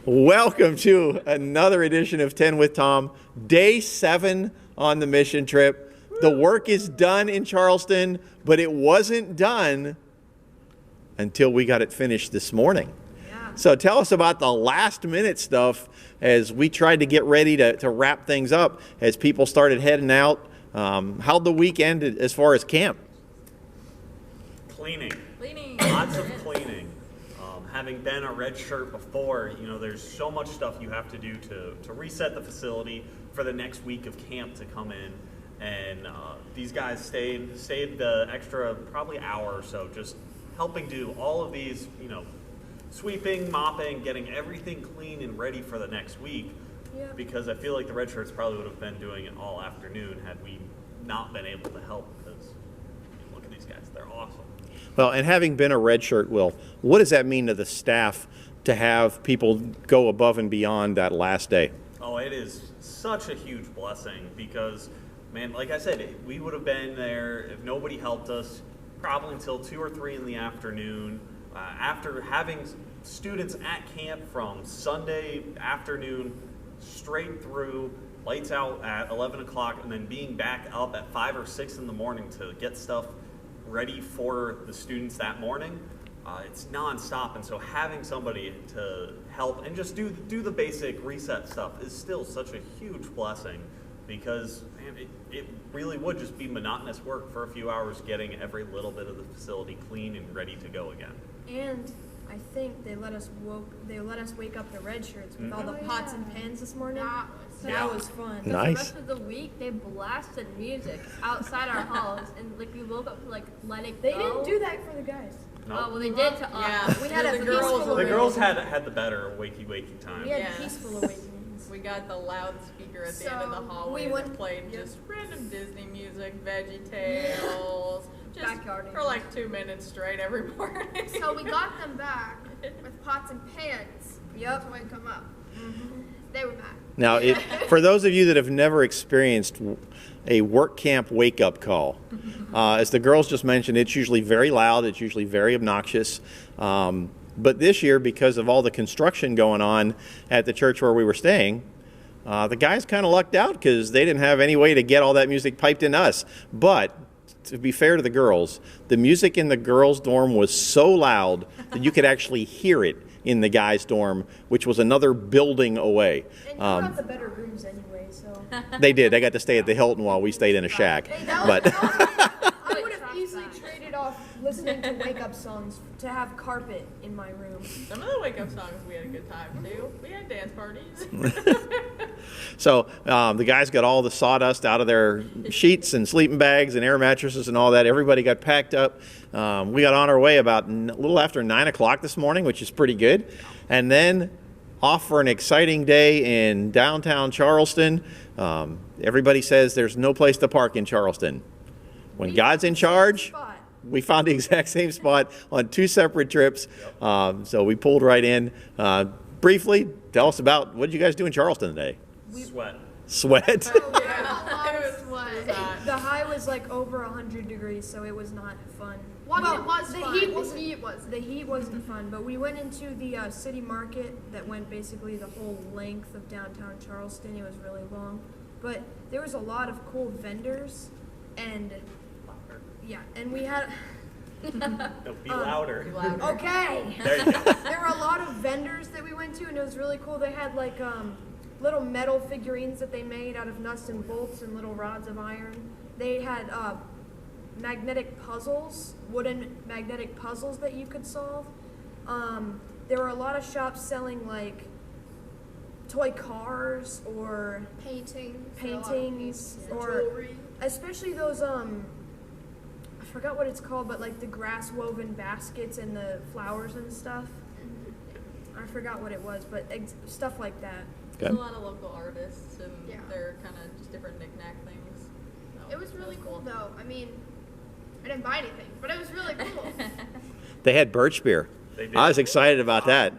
Welcome to another edition of 10 with Tom. Day 7 on the mission trip. The work is done in Charleston, but it wasn't done until we got it finished this morning. Yeah. So tell us about the last minute stuff as we tried to get ready to wrap things up as people started heading out. How'd the week end as far as camp? Cleaning. Lots of cleaning. Having been a red shirt before, there's so much stuff you have to do to reset the facility for the next week of camp to come in. And these guys stayed the extra probably hour or so just helping do all of these, sweeping, mopping, getting everything clean and ready for the next week. Yeah. Because I feel like the red shirts probably would have been doing it all afternoon had we not been able to help, because look at these guys, they're awesome. Well, and having been a red shirt, Will, what does that mean to the staff to have people go above and beyond that last day? Oh, it is such a huge blessing because, man, like I said, we would have been there if nobody helped us probably until 2 or 3 in the afternoon. After having students at camp from Sunday afternoon straight through, lights out at 11 o'clock, and then being back up at 5 or 6 in the morning to get stuff ready for the students that morning, it's nonstop. And so having somebody to help and just do the basic reset stuff is still such a huge blessing, because man, it really would just be monotonous work for a few hours getting every little bit of the facility clean and ready to go again. And I think they let us wake up the red shirts with all the pots and pans this morning. That was fun. Nice. The rest of the week, they blasted music outside our halls, and we woke up to let it go. They didn't do that for the guys. No. Oh, well, they did to us. Yeah, we had the girls. The girls had the better wakey time. We had peaceful awakenings. We got the loudspeaker at the end of the hallway that played just random Disney music, Veggie Tales, just for like 2 minutes straight every morning. So we got them back with pots and pans. Yep. To wake them up. Mm-hmm. They were back. Now, for those of you that have never experienced a work camp wake-up call, as the girls just mentioned, it's usually very loud, it's usually very obnoxious. But this year, because of all the construction going on at the church where we were staying, the guys kind of lucked out because they didn't have any way to get all that music piped in us. But to be fair to the girls, the music in the girls' dorm was so loud that you could actually hear it in the guys' dorm, which was another building away. And you got the better rooms anyway, so. They did. They got to stay at the Hilton while we stayed in a shack. Hey, but I would have easily traded off listening to wake-up songs to have carpet in my room. Some of the wake-up songs, we had a good time, too. We had dance parties. So the guys got all the sawdust out of their sheets and sleeping bags and air mattresses and all that. Everybody got packed up. We got on our way about a little after 9 o'clock this morning, which is pretty good. And then off for an exciting day in downtown Charleston. Everybody says there's no place to park in Charleston. When God's in charge, we found the exact same spot on 2 separate trips. So we pulled right in. Briefly, tell us about what did you guys do in Charleston today? Sweat? Oh, yeah. The high was like over 100 degrees, so it was not fun. It was the fun. The heat wasn't fun, but we went into the city market that went basically the whole length of downtown Charleston. It was really long, but there was a lot of cool vendors, and we had. Be louder. Be louder. Okay. There you go. There were a lot of vendors that we went to, and it was really cool. They had like little metal figurines that they made out of nuts and bolts and little rods of iron. They had magnetic puzzles, wooden magnetic puzzles that you could solve. There were a lot of shops selling like toy cars or paintings or jewelry. Especially those I forgot what it's called, but like the grass woven baskets and the flowers and stuff. I forgot what it was, but stuff like that. There's a lot of local artists, and they're kind of just different knick-knack things. So It was really cool, though. I mean, I didn't buy anything, but it was really cool. They had birch beer. They did. I was excited about that.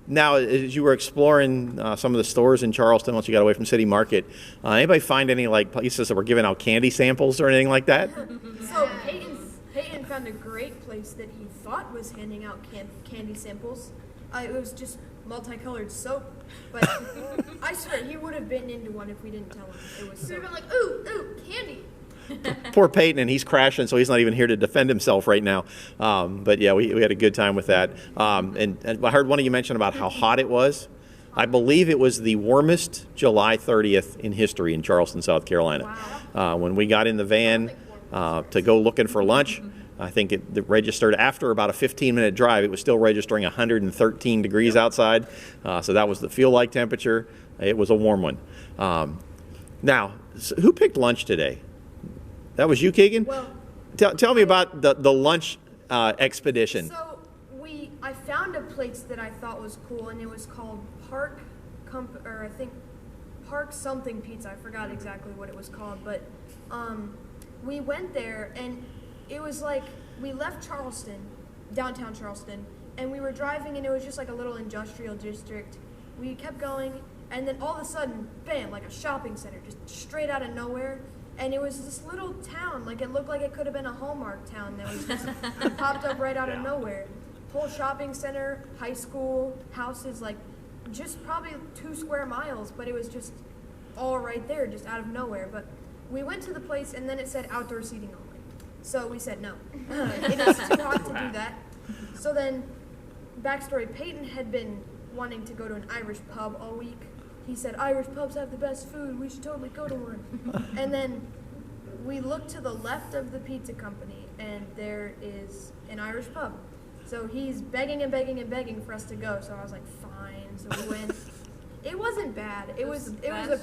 Now, as you were exploring some of the stores in Charleston once you got away from City Market, anybody find any like places that were giving out candy samples or anything like that? So Peyton found a great place that he thought was handing out candy samples. It was just multicolored soap. But I swear, he would have bitten into one if we didn't tell him it was We've soap. been like, ooh, candy. Poor Peyton, and he's crashing, so he's not even here to defend himself right now. But yeah, we had a good time with that. And I heard one of you mention about how hot it was. I believe it was the warmest July 30th in history in Charleston, South Carolina. Wow. When we got in the van to go looking for lunch, I think it registered after about a 15-minute drive. It was still registering 113 degrees outside, so that was the feel-like temperature. It was a warm one. Now, who picked lunch today? That was you, Keegan? Well, Tell me about the lunch expedition. So I found a place that I thought was cool, and it was called Park something pizza. I forgot exactly what it was called, but we went there, and it was like we left Charleston, downtown Charleston, and we were driving, and it was just like a little industrial district. We kept going, and then all of a sudden, bam, like a shopping center, just straight out of nowhere. And it was this little town, like it looked like it could have been a Hallmark town that was just popped up right out of nowhere. Whole shopping center, high school, houses, like just probably 2 square miles, but it was just all right there, just out of nowhere. But we went to the place, and then it said outdoor seating only. So we said no. It is too hot to do that. So then, backstory, Peyton had been wanting to go to an Irish pub all week. He said, Irish pubs have the best food. We should totally go to one. And then we looked to the left of the pizza company, and there is an Irish pub. So he's begging and begging and begging for us to go. So I was like, fine. So we went. It wasn't bad. It was a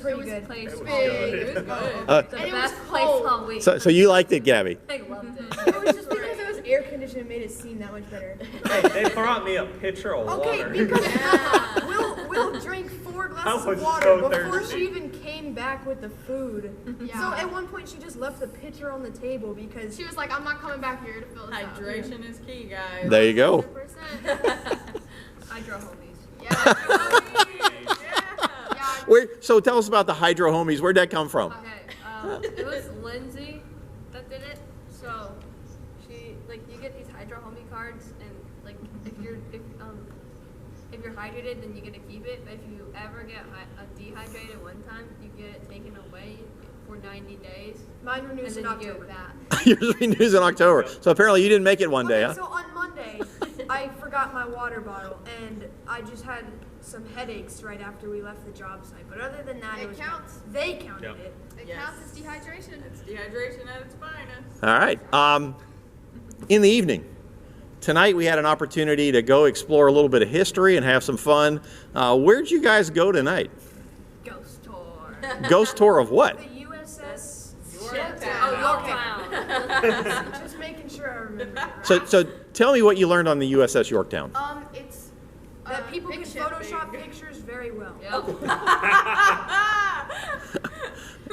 pretty good place. It was good. The And it was best place cold. all week. So you liked it, Gabby? I loved it. It was just because it was air conditioned, it made it seem that much better. Hey, they brought me a pitcher of Okay, water. because Will drank 4 glasses I of was water so before thirsty. she even came back with the food. Yeah. So at one point she just left the pitcher on the table because She was like, I'm not coming back here to fill this out. Hydration is key, guys. There you go. 100%. Hydro homies. Yeah. Yeah. So tell us about the Hydro Homies. Where'd that come from? Okay, it was Lindsay that did it. So she you get these Hydro Homie cards, and like if you're hydrated, then you get to keep it. But if you ever get dehydrated one time, you get it taken away for 90 days. mine renews And in then you October. give it back. Yours renews in October. So apparently you didn't make it one day, huh? So on Monday, I forgot my water bottle, and I just had some headaches right after we left the job site. But other than that, It it was counts. They counted Yep. it. It Yes. counts as dehydration. It's dehydration at its finest. All right. In the evening, tonight we had an opportunity to go explore a little bit of history and have some fun. Where'd you guys go tonight? Ghost tour. Ghost tour of what? The USS Yorktown. Yorktown. Just making sure I remember it right. So tell me what you learned on the USS Yorktown. It's That people can big ship Photoshop big. pictures very well. Yep.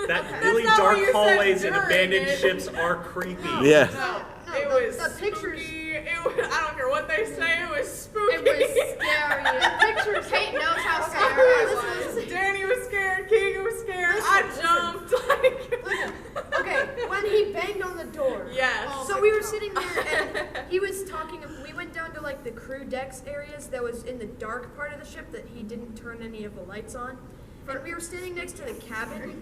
That really not dark what you said hallways in during abandoned it. ships are creepy. Yeah. No, It was the pictures- spooky. It was, I don't care what they say. It was spooky. It was scary. The pictures. Kate knows how scary I was. Danny was scared. Keegan was scared. Listen. I jumped. Okay, when he banged on the door. Yes. Oh So my we were God. sitting there, and he was talking. We went down to like the crew decks areas that was in the dark part of the ship that he didn't turn any of the lights on. And we were standing next to the cabin,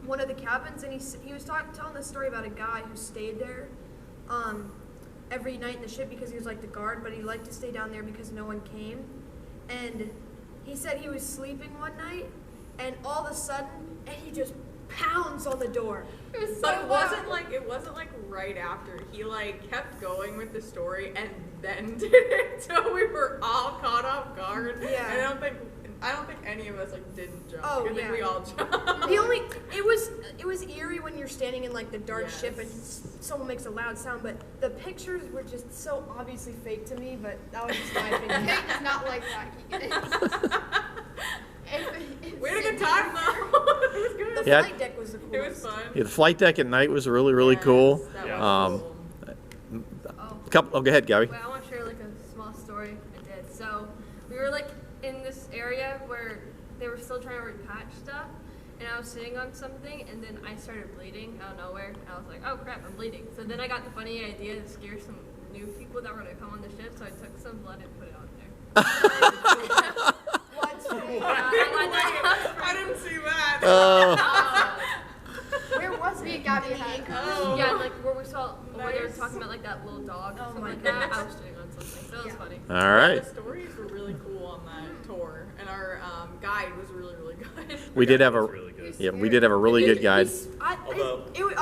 one of the cabins, and he was telling the story about a guy who stayed there every night in the ship because he was like the guard, but he liked to stay down there because no one came. And he said he was sleeping one night, and all of a sudden, and he just pounds on the door. It was so But it wasn't loud. like right after. He like kept going with the story and then did it, so we were all caught off guard. Yeah. And I don't think any of us like didn't jump. Oh, I think yeah. we all jumped. It was eerie when you're standing in like the dark Yes. ship and someone makes a loud sound, but the pictures were just so obviously fake to me, but that was just my opinion. Kate does not like that. We had a good time though. It was The good. Yeah. flight deck was the It coolest. was fun. Yeah, the flight deck at night was really Yes, cool. that was Um, cool. Oh. Go ahead, Gabby. Wait, I want to share like a small story I did. So we were like in this area where they were still trying to repatch stuff, and I was sitting on something, and then I started bleeding out of nowhere, and I was like, oh crap, I'm bleeding. So then I got the funny idea to scare some new people that were going to come on the ship, so I took some blood and put it on there. I didn't see that. Where was it? Gabby had. Oh. Yeah, like where we saw where they were talking about like that little dog or something like that. I was sitting on something, so it was funny. All right. The stories were really cool on that tour, and our guide was really, really good. We did have a really good. yeah, we did have a really good guide. I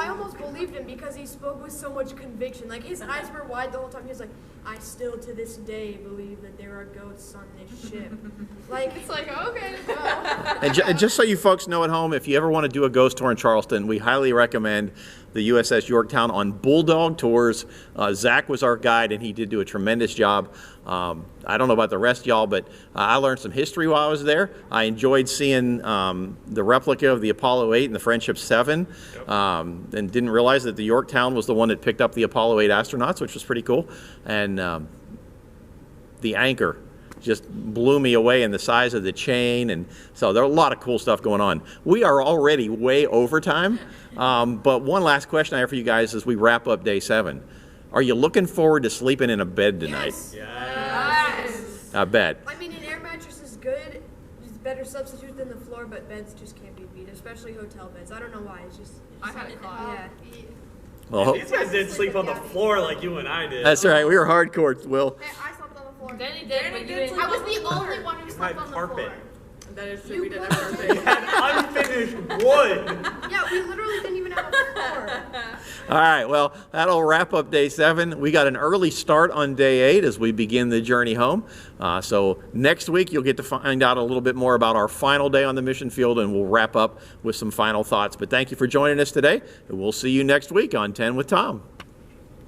almost believed him because he spoke with so much conviction. Like his eyes were wide the whole time. He was like, "I still to this day believe that there are ghosts on this ship." Like It's like, okay, go. And just so you folks know at home, if you ever want to do a ghost tour in Charleston, we highly recommend the USS Yorktown on Bulldog Tours. Zach was our guide, and he did do a tremendous job. I don't know about the rest of y'all, but I learned some history while I was there. I enjoyed seeing the replica of the Apollo 8 and the Friendship 7, and didn't realize that the Yorktown was the one that picked up the Apollo 8 astronauts, which was pretty cool. And the anchor just blew me away in the size of the chain, and so there are a lot of cool stuff going on. We are already way over time, but one last question I have for you guys as we wrap up day 7. Are you looking forward to sleeping in a bed tonight? Yes. I bet. I mean, an air mattress is good. It's a better substitute than the floor, but beds just can't be beat, especially hotel beds. I don't know why. It's just I had a closet. yeah. Well, These guys didn't sleep on the floor like you and I did. that's right. We were hardcore, Will. Hey, I slept on the floor. Danny did, but you didn't. I was the only one who My slept on the carpet. floor. That is true. We didn't You have We birthday. had unfinished wood. Yeah, we literally didn't even have a floor. All right, well, that'll wrap up day 7. We got an early start on day 8 as we begin the journey home. So next week, you'll get to find out a little bit more about our final day on the mission field, and we'll wrap up with some final thoughts. But thank you for joining us today, and we'll see you next week on 10 with Tom.